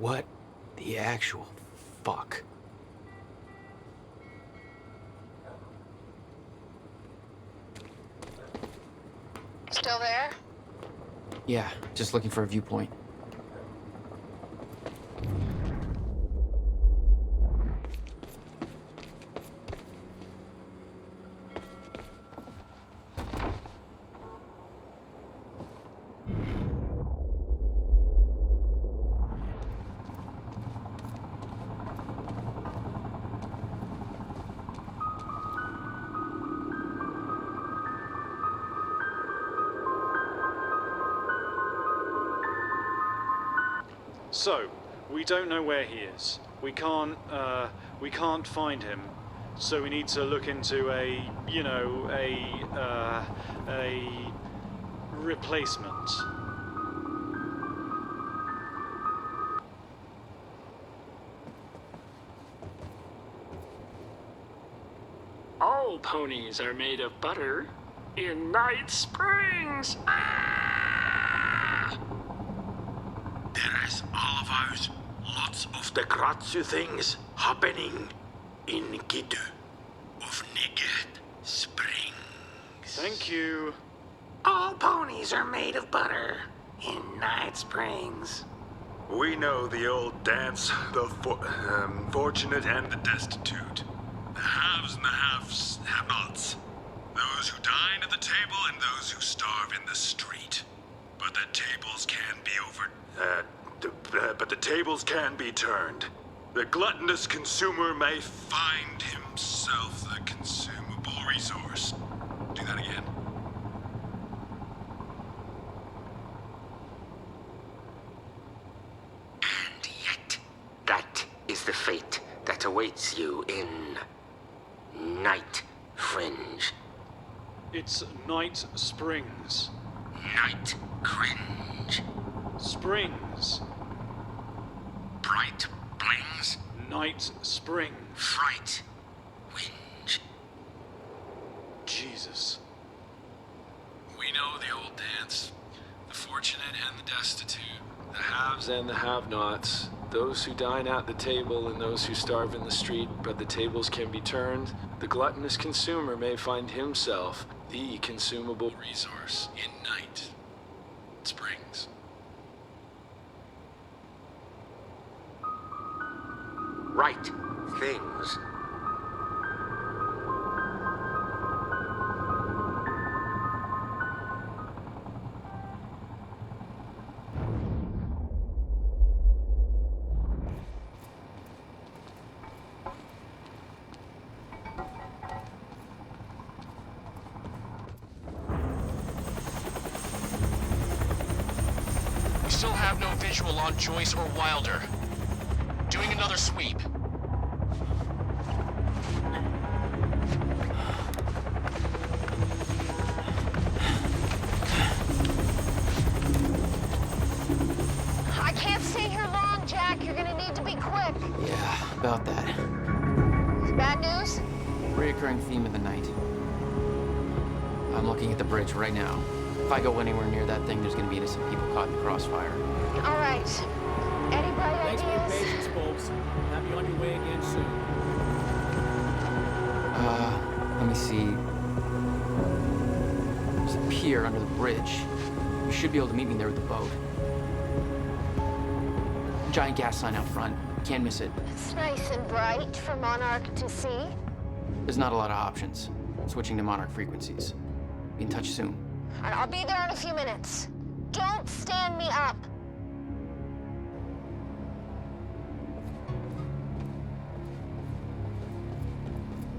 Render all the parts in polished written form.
What the actual fuck? Still there? Yeah, just looking for a viewpoint. So, we don't know where he is. We can't find him. So we need to look into a replacement. All ponies are made of butter in Night Springs. Ah! There's always lots of the crazy things happening in Gitu of Niget Springs. Thank you. All ponies are made of butter in Night Springs. We know the old dance, the fortunate and the destitute. The haves and the have-nots. Those who dine at the table and those who starve in the street. But the tables can be but the tables can be turned. The gluttonous consumer may find himself the consumable resource. Do that again. And yet, that is the fate that awaits you in Night Fringe. It's Night Springs. Night Cringe. Springs. Bright Blings. Night Spring. Fright. Whinge. Jesus. We know the old dance. The fortunate and the destitute. The haves and the have-nots. Those who dine at the table and those who starve in the street, but the tables can be turned. The gluttonous consumer may find himself the consumable resource in Night Springs. Right things. We still have no visual on Joyce or Wilder. Doing another sweep. I can't stay here long, Jack. You're gonna need to be quick. Yeah, about that. Bad news? Reoccurring theme of the night. I'm looking at the bridge right now. If I go anywhere near that thing, there's gonna be innocent people caught in the crossfire. All right. Any bright Thanks for your ideas? patience, folks. Have you on your way again soon. Let me see. There's a pier under the bridge. You should be able to meet me there with the boat. Giant gas sign out front. Can't miss it. It's nice and bright for Monarch to see. There's not a lot of options. Switching to Monarch frequencies. Be in touch soon. All right, I'll be there in a few minutes. Don't stand me up.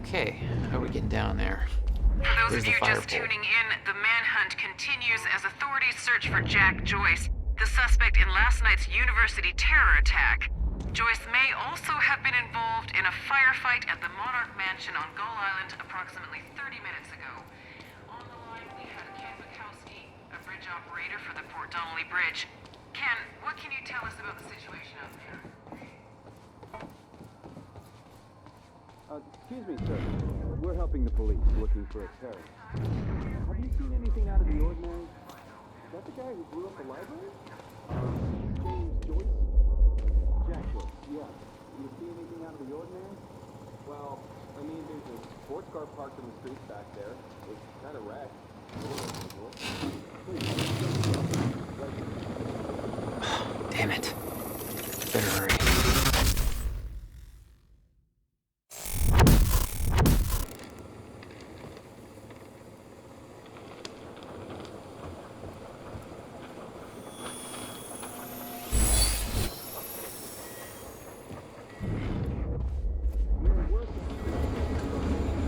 Okay, how are we getting down there? For those There's of the you fire just pole. tuning in, the manhunt continues as authorities search for Jack Joyce, the suspect in last night's university terror attack. Joyce may also have been involved in a firefight at the Monarch Mansion on Gull Island approximately 30 minutes ago. On the line, we have Ken Bukowski, a bridge operator for the Port Donnelly Bridge. Ken, what can you tell us about the situation out there? Excuse me, sir. We're helping the police looking for a terrorist. Have you seen anything out of the ordinary? Is that the guy who blew up the library? James Joyce? Jack Joyce, yeah. You see anything out of the ordinary? Well, I mean, there's a sports car parked in the street back there. It's kind of wrecked. Damn it. Better hurry.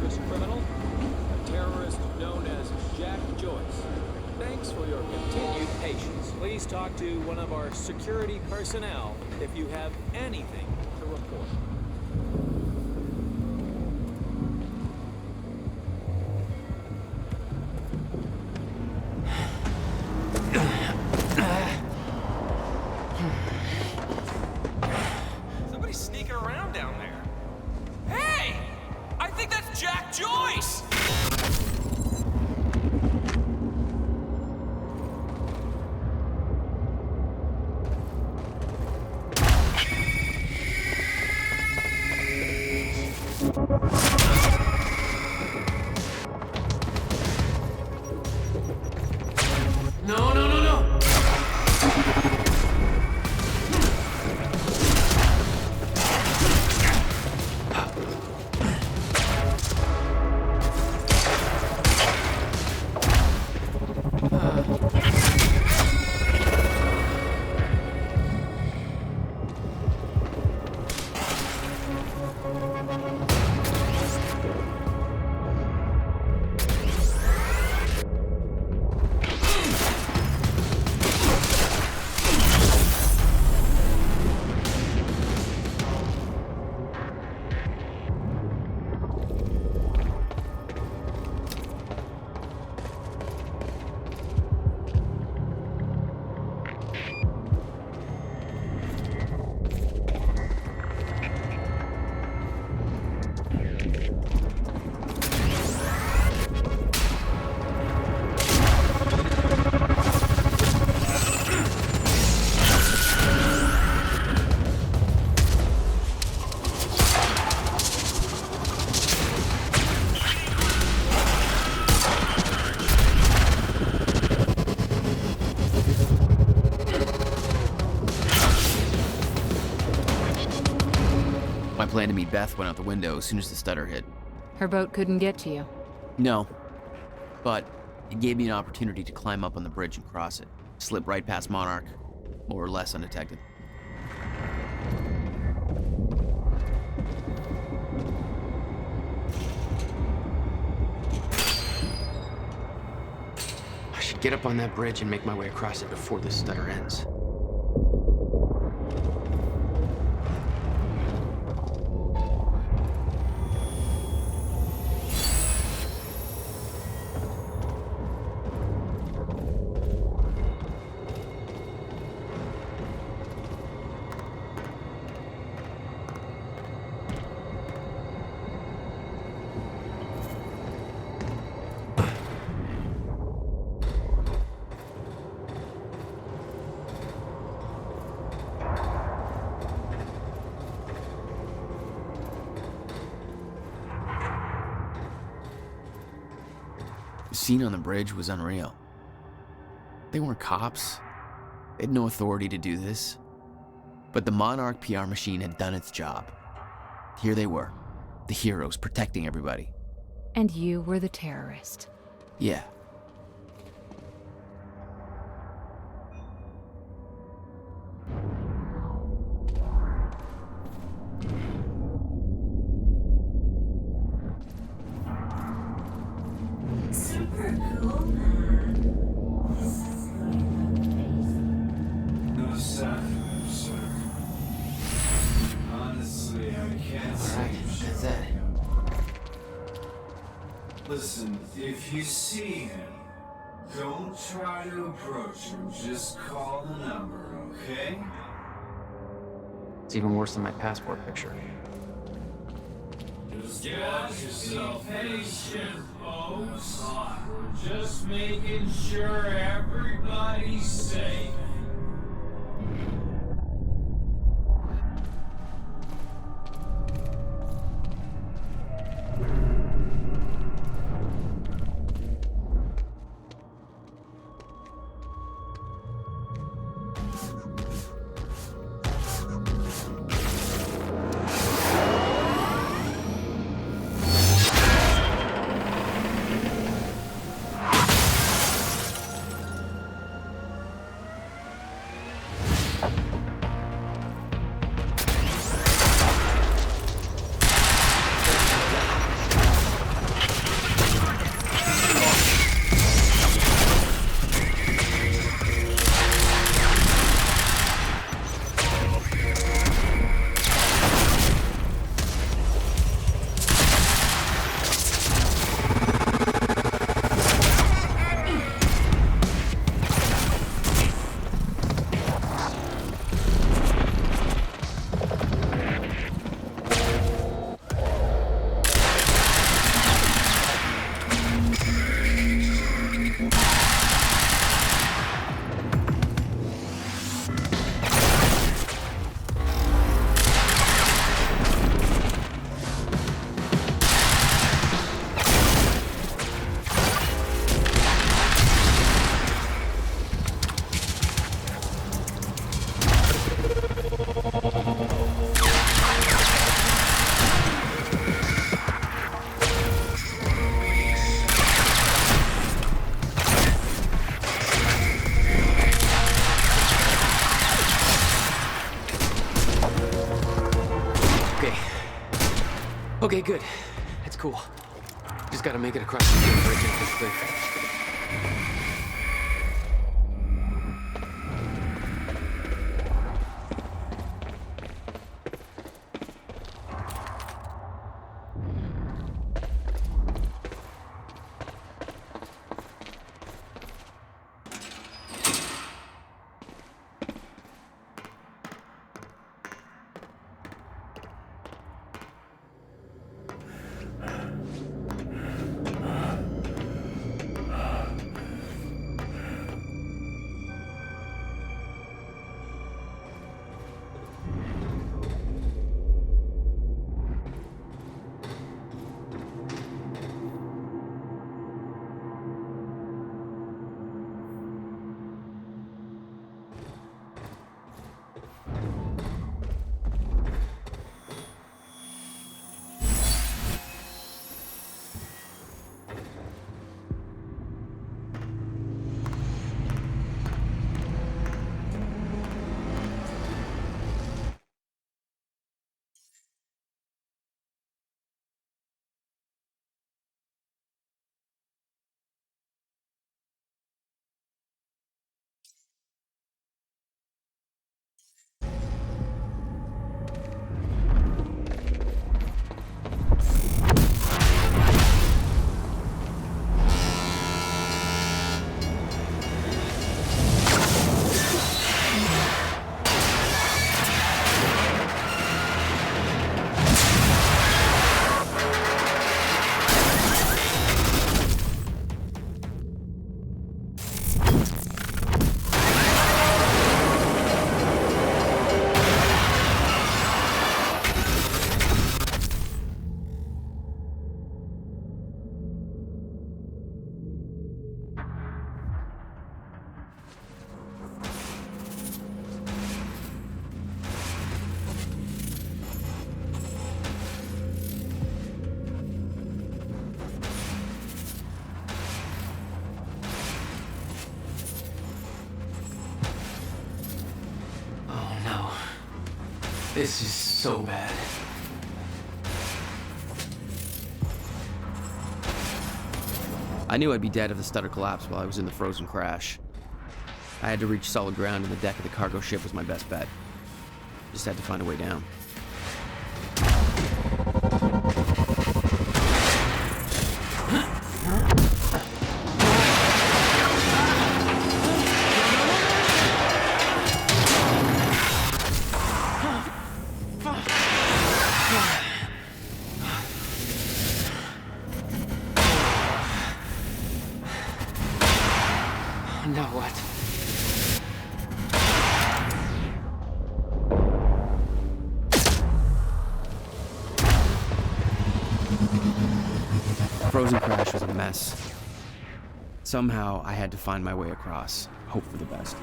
This criminal, a terrorist known as Jack Joyce. Thanks for your continued patience. Please talk to one of our security personnel if you have anything to report. Somebody's sneaking around down there. Hey! I think that's Jack Joyce! No, no, no, no! My plan to meet Beth went out the window as soon as the stutter hit. Her boat couldn't get to you. No. But it gave me an opportunity to climb up on the bridge and cross it. Slip right past Monarch, more or less undetected. I should get up on that bridge and make my way across it before this stutter ends. The scene on the bridge was unreal. They weren't cops. They had no authority to do this. But the Monarch PR machine had done its job. Here they were, the heroes protecting everybody. And you were the terrorist. Yeah. Super cool, man. This is going amazing. No, sir. No, sir. Honestly, I can't say That's it. Listen, if you see him, don't try to approach him. Just call the number, okay? It's even worse than my passport picture. Just watch yourself. Be patient, folks. We're just making sure everybody's safe. Okay, good. It's cool. Just gotta make it across the field bridge into this thing. This is so bad. I knew I'd be dead if the stutter collapsed while I was in the frozen crash. I had to reach solid ground, and the deck of the cargo ship was my best bet. Just had to find a way down. Now what? Frozen crash was a mess. Somehow, I had to find my way across, hope for the best.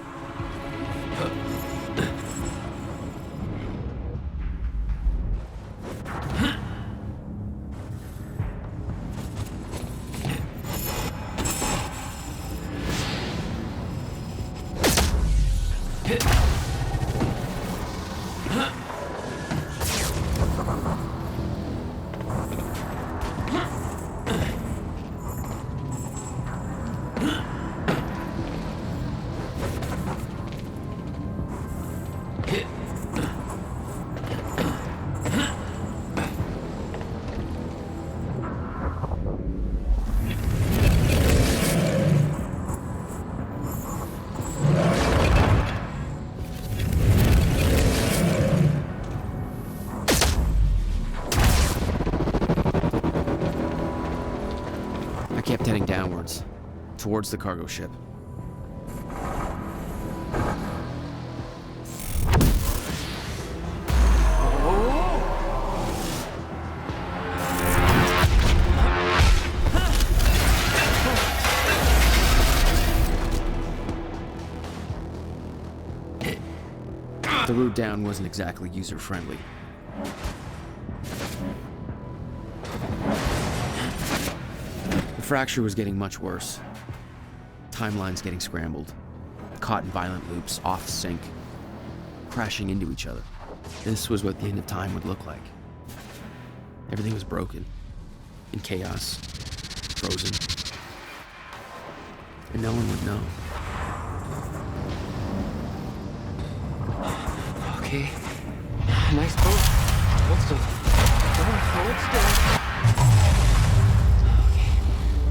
I kept heading downwards, towards the cargo ship. The route down wasn't exactly user-friendly. The fracture was getting much worse. Timelines getting scrambled. Caught in violent loops, off sync. Crashing into each other. This was what the end of time would look like. Everything was broken, in chaos, frozen. And no one would know. Okay. Nice boat. Hold still. Hold still. Okay.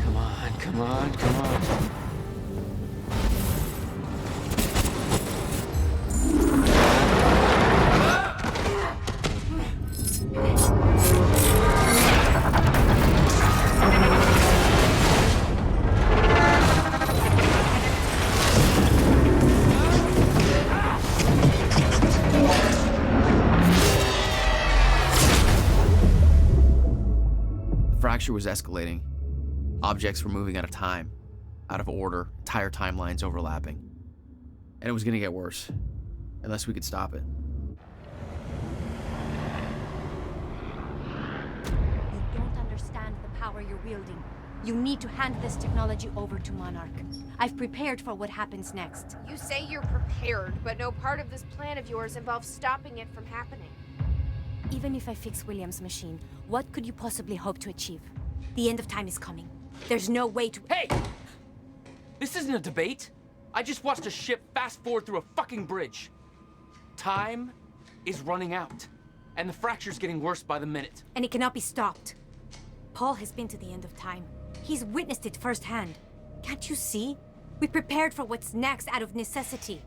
Come on, come on, come on. Fracture was escalating. Objects were moving out of time, out of order, entire timelines overlapping. And it was going to get worse, unless we could stop it. You don't understand the power you're wielding. You need to hand this technology over to Monarch. I've prepared for what happens next. You say you're prepared, but no part of this plan of yours involves stopping it from happening. Even if I fix William's machine, what could you possibly hope to achieve? The end of time is coming. There's no way to— Hey! This isn't a debate. I just watched a ship fast forward through a fucking bridge. Time is running out, and the fracture's getting worse by the minute. And it cannot be stopped. Paul has been to the end of time. He's witnessed it firsthand. Can't you see? We prepared for what's next out of necessity.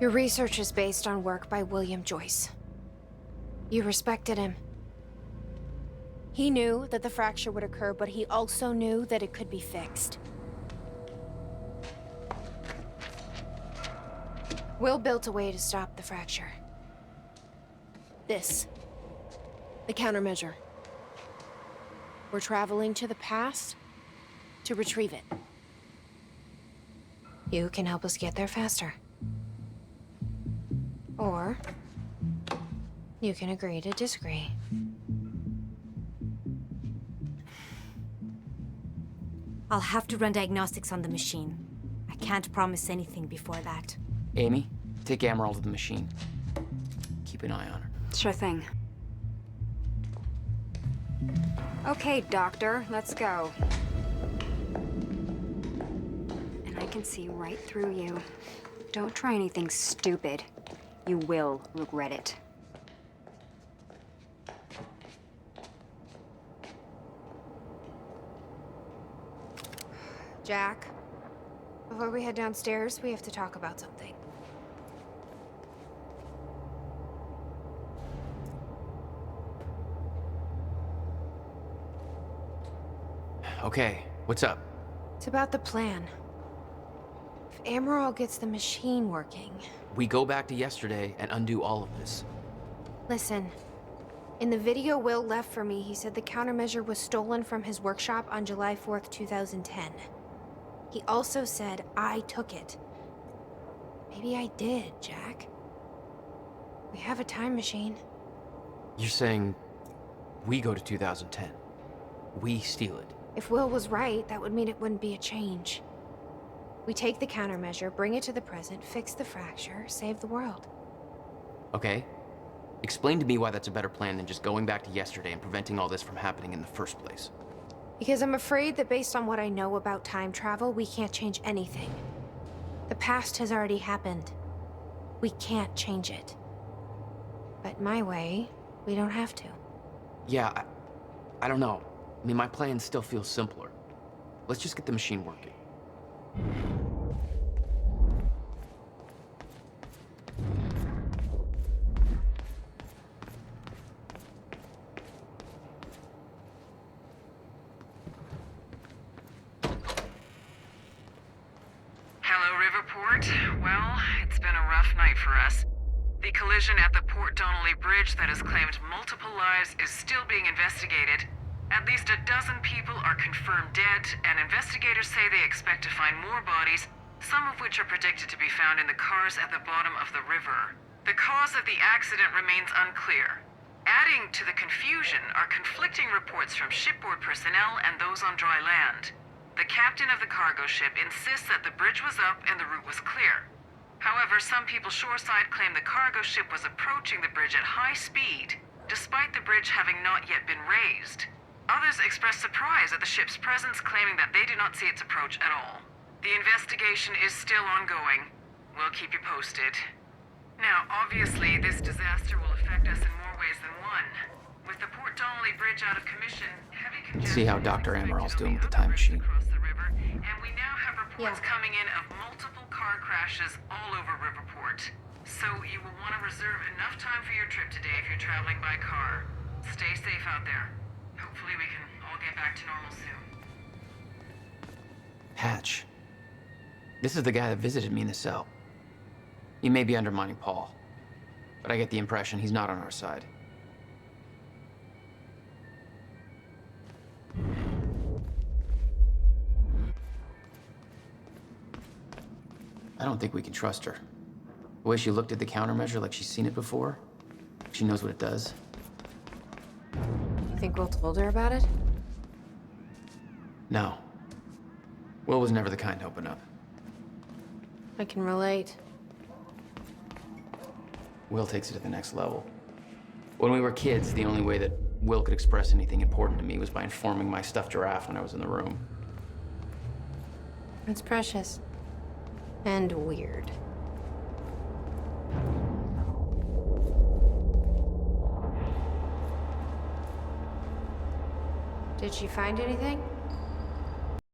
Your research is based on work by William Joyce. You respected him. He knew that the fracture would occur, but he also knew that it could be fixed. Will built a way to stop the fracture. This. The countermeasure. We're traveling to the past to retrieve it. You can help us get there faster. Or you can agree to disagree. I'll have to run diagnostics on the machine. I can't promise anything before that. Amy, take Amaral to the machine. Keep an eye on her. Sure thing. Okay, Doctor, let's go. And I can see right through you. Don't try anything stupid. You will regret it. Jack, before we head downstairs, we have to talk about something. Okay, what's up? It's about the plan. If Amaral gets the machine working... We go back to yesterday and undo all of this. Listen, in the video Will left for me, he said the countermeasure was stolen from his workshop on July 4th, 2010. He also said I took it. Maybe I did, Jack. We have a time machine. You're saying we go to 2010. We steal it. If Will was right, that would mean it wouldn't be a change. We take the countermeasure, bring it to the present, fix the fracture, save the world. Okay. Explain to me why that's a better plan than just going back to yesterday and preventing all this from happening in the first place. Because I'm afraid that based on what I know about time travel, we can't change anything. The past has already happened. We can't change it. But my way, we don't have to. Yeah, I don't know. I mean, my plan still feels simpler. Let's just get the machine working. Hello, Riverport. Well, it's been a rough night for us. The collision at the Port Donnelly Bridge that has claimed multiple lives is still being investigated. At least a dozen people are confirmed dead, and investigators say they expect to find more bodies, some of which are predicted to be found in the cars at the bottom of the river. The cause of the accident remains unclear. Adding to the confusion are conflicting reports from shipboard personnel and those on dry land. The captain of the cargo ship insists that the bridge was up and the route was clear. However, some people shoreside claim the cargo ship was approaching the bridge at high speed despite the bridge having not yet been raised. Others expressed surprise at the ship's presence, claiming that they do not see its approach at all. The investigation is still ongoing. We'll keep you posted. Now, obviously, this disaster will affect us in more ways than one. With the Port Donnelly Bridge out of commission, heavy congestion See how Dr. Amaril's doing with the time machine. across the river, and we now have reports coming in of multiple car crashes all over Riverport. So you will want to reserve enough time for your trip today if you're traveling by car. Stay safe out there. Hopefully we can all get back to normal soon. Hatch. This is the guy that visited me in the cell. He may be undermining Paul, but I get the impression he's not on our side. I don't think we can trust her. The way she looked at the countermeasure like she's seen it before, she knows what it does. You think Will told her about it? No. Will was never the kind to open up. I can relate. Will takes it to the next level. When we were kids, the only way that Will could express anything important to me was by informing my stuffed giraffe when I was in the room. It's precious. And weird. Did she find anything?